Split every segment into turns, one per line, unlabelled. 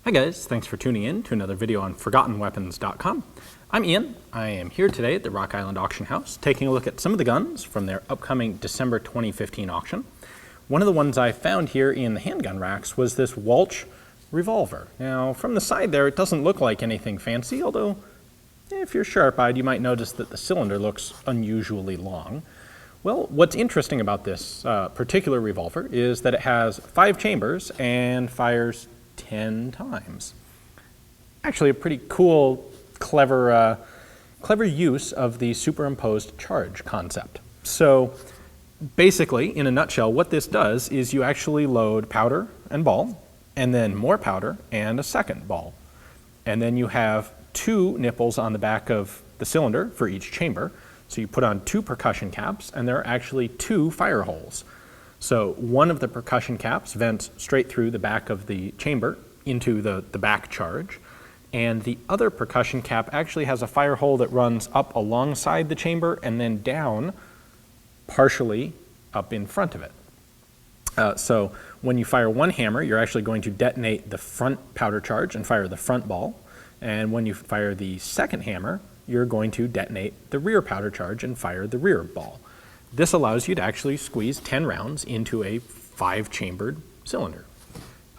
Hi guys, thanks for tuning in to another video on ForgottenWeapons.com. I'm Ian. I am here today at the Rock Island Auction House taking a look at some of the guns from their upcoming December 2015 auction. One of the ones I found here in the handgun racks was this Walch Revolver. Now from the side there it doesn't look like anything fancy, although if you're sharp-eyed you might notice that the cylinder looks unusually long. Well, what's interesting about this particular revolver is that it has 5 chambers and fires 10 times. Actually a pretty cool, clever use of the superimposed charge concept. So basically, in a nutshell, what this does is you actually load powder and ball, and then more powder and a second ball. And then you have 2 nipples on the back of the cylinder for each chamber. So you put on 2 percussion caps, and there are actually 2 fire holes. So one of the percussion caps vents straight through the back of the chamber into the back charge, and the other percussion cap actually has a fire hole that runs up alongside the chamber and then down partially up in front of it. So when you fire one hammer, you're actually going to detonate the front powder charge and fire the front ball, and when you fire the second hammer, you're going to detonate the rear powder charge and fire the rear ball. This allows you to actually squeeze 10 rounds into a 5-chambered cylinder.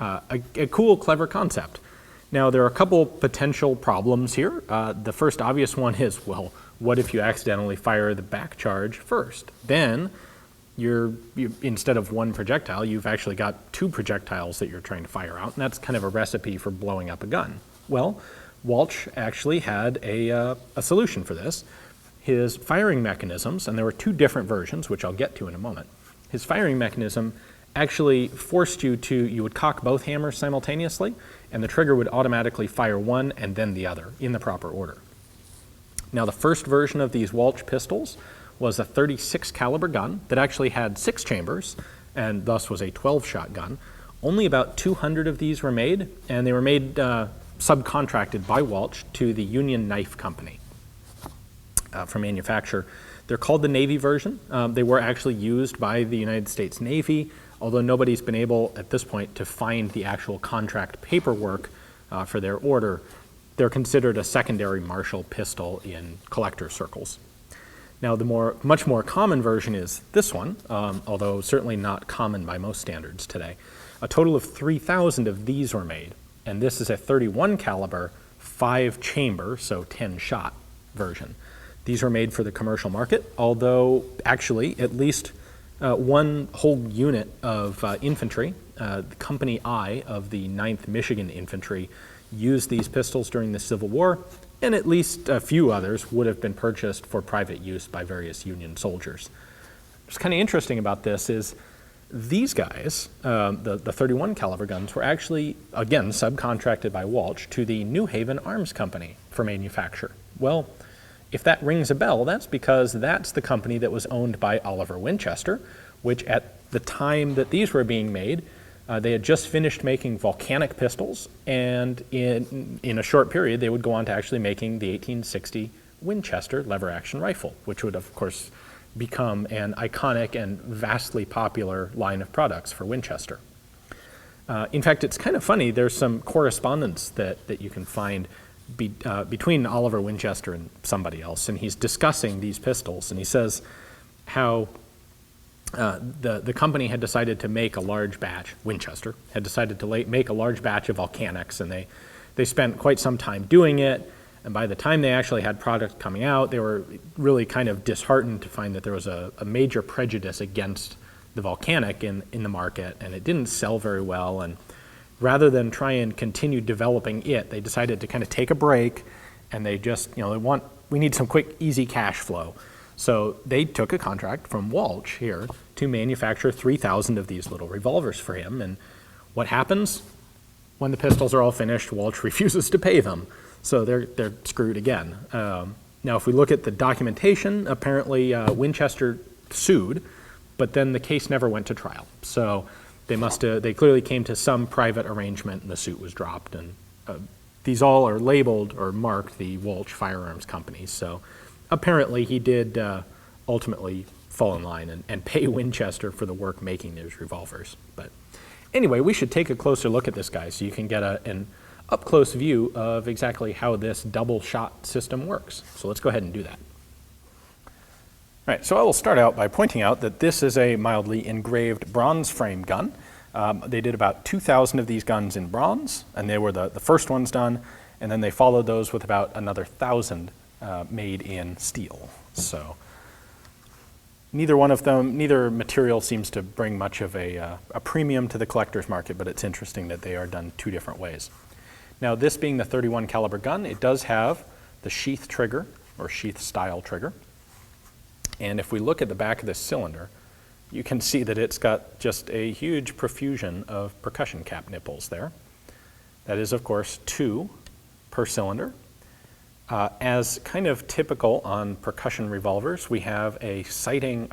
A cool, clever concept. Now, there are a couple potential problems here. The first obvious one is, well, what if you accidentally fire the back charge first? Then, instead of one projectile, you've actually got 2 projectiles that you're trying to fire out, and that's kind of a recipe for blowing up a gun. Well, Walch actually had a solution for this. His firing mechanisms, and there were 2 different versions, which I'll get to in a moment, his firing mechanism actually forced you would cock both hammers simultaneously, and the trigger would automatically fire one and then the other in the proper order. Now the first version of these Walch pistols was a 36 caliber gun that actually had 6 chambers, and thus was a 12-shot gun. Only about 200 of these were made, and they were made subcontracted by Walch to the Union Knife Company. For manufacture. They're called the Navy version. They were actually used by the United States Navy, although nobody's been able at this point to find the actual contract paperwork for their order. They're considered a secondary Marshall pistol in collector circles. Now the much more common version is this one, although certainly not common by most standards today. A total of 3,000 of these were made, and this is a 31 caliber 5-chamber, so 10-shot version. These were made for the commercial market, although actually at least one whole unit of infantry, the Company I of the 9th Michigan Infantry, used these pistols during the Civil War, and at least a few others would have been purchased for private use by various Union soldiers. What's kind of interesting about this is these guys, the 31 caliber guns, were actually, again, subcontracted by Walch to the New Haven Arms Company for manufacture. Well, if that rings a bell, that's because that's the company that was owned by Oliver Winchester, which at the time that these were being made, they had just finished making volcanic pistols, and in a short period they would go on to actually making the 1860 Winchester lever-action rifle, which would of course become an iconic and vastly popular line of products for Winchester. In fact, it's kind of funny, there's some correspondence that you can find between Oliver Winchester and somebody else, and he's discussing these pistols, and he says how the company had decided to make a large batch, Winchester had decided to make a large batch of volcanics, and they spent quite some time doing it, and by the time they actually had product coming out, they were really kind of disheartened to find that there was a major prejudice against the volcanic in the market, and it didn't sell very well, and rather than try and continue developing it, they decided to kind of take a break, and they just, we need some quick, easy cash flow. So they took a contract from Walch here to manufacture 3,000 of these little revolvers for him, and what happens? When the pistols are all finished, Walch refuses to pay them, so they're screwed again. Now if we look at the documentation, apparently Winchester sued, but then the case never went to trial. So they clearly came to some private arrangement and the suit was dropped, and these all are labeled or marked the Walch Firearms Company. So apparently he did ultimately fall in line and pay Winchester for the work making those revolvers. But anyway, we should take a closer look at this guy so you can get up-close view of exactly how this double-shot system works. So let's go ahead and do that. All right, so I will start out by pointing out that this is a mildly engraved bronze frame gun. They did about 2,000 of these guns in bronze, and they were the first ones done, and then they followed those with about another 1,000 made in steel. So neither one of them, neither material seems to bring much of a premium to the collector's market, but it's interesting that they are done two different ways. Now, this being the .31 caliber gun, it does have the sheath trigger, or sheath style trigger. And if we look at the back of this cylinder, you can see that it's got just a huge profusion of percussion cap nipples there. That is, of course, 2 per cylinder. As kind of typical on percussion revolvers, we have a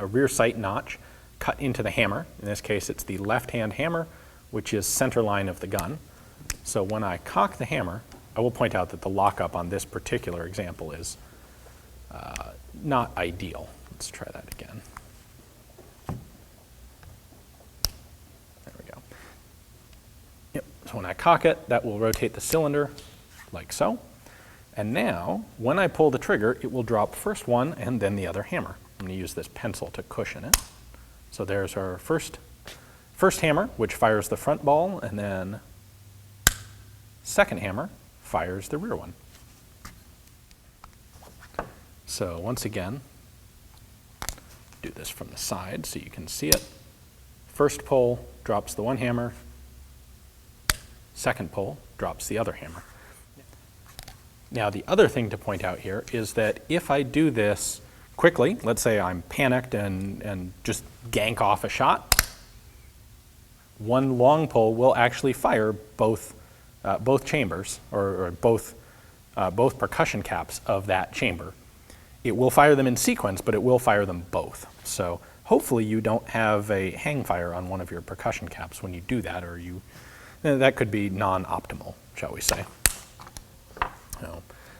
rear sight notch cut into the hammer. In this case, it's the left-hand hammer, which is center line of the gun. So when I cock the hammer, I will point out that the lockup on this particular example is not ideal. Let's try that again. There we go. Yep, so when I cock it, that will rotate the cylinder like so. And now, when I pull the trigger, it will drop first one and then the other hammer. I'm going to use this pencil to cushion it. So there's our first hammer, which fires the front ball, and then second hammer fires the rear one. So once again, do this from the side so you can see it. First pull drops the one hammer, second pull drops the other hammer. Now, the other thing to point out here is that if I do this quickly, let's say I'm panicked and just gank off a shot, one long pull will actually fire both chambers, or both percussion caps of that chamber. It will fire them in sequence, but it will fire them both. So hopefully you don't have a hang fire on one of your percussion caps when you do that, or that could be non-optimal, shall we say.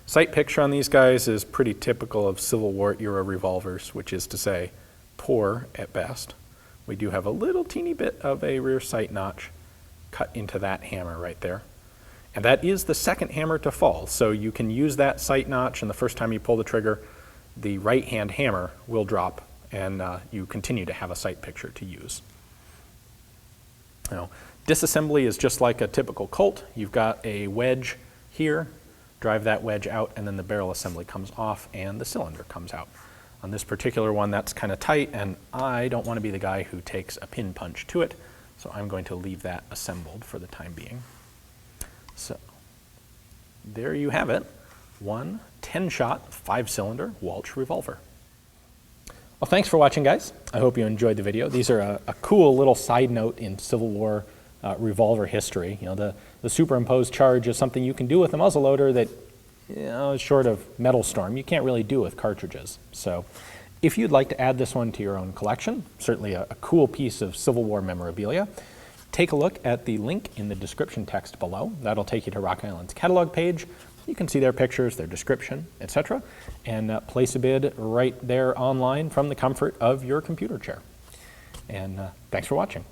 Sight picture on these guys is pretty typical of Civil War era revolvers, which is to say poor at best. We do have a little teeny bit of a rear sight notch cut into that hammer right there. And that is the second hammer to fall, so you can use that sight notch, and the first time you pull the trigger, the right-hand hammer will drop, and you continue to have a sight picture to use. Now, disassembly is just like a typical Colt. You've got a wedge here, drive that wedge out, and then the barrel assembly comes off and the cylinder comes out. On this particular one, that's kind of tight, and I don't want to be the guy who takes a pin punch to it, so I'm going to leave that assembled for the time being. So there you have it, one 10-shot, 5-cylinder Walch revolver. Well, thanks for watching, guys. I hope you enjoyed the video. These are a cool little side note in Civil War revolver history. You know, the superimposed charge is something you can do with a muzzleloader that, you know, short of Metal Storm, you can't really do with cartridges. So if you'd like to add this one to your own collection, certainly a cool piece of Civil War memorabilia, take a look at the link in the description text below. That'll take you to Rock Island's catalog page. You can see their pictures, their description, etc., and place a bid right there online from the comfort of your computer chair. And thanks for watching.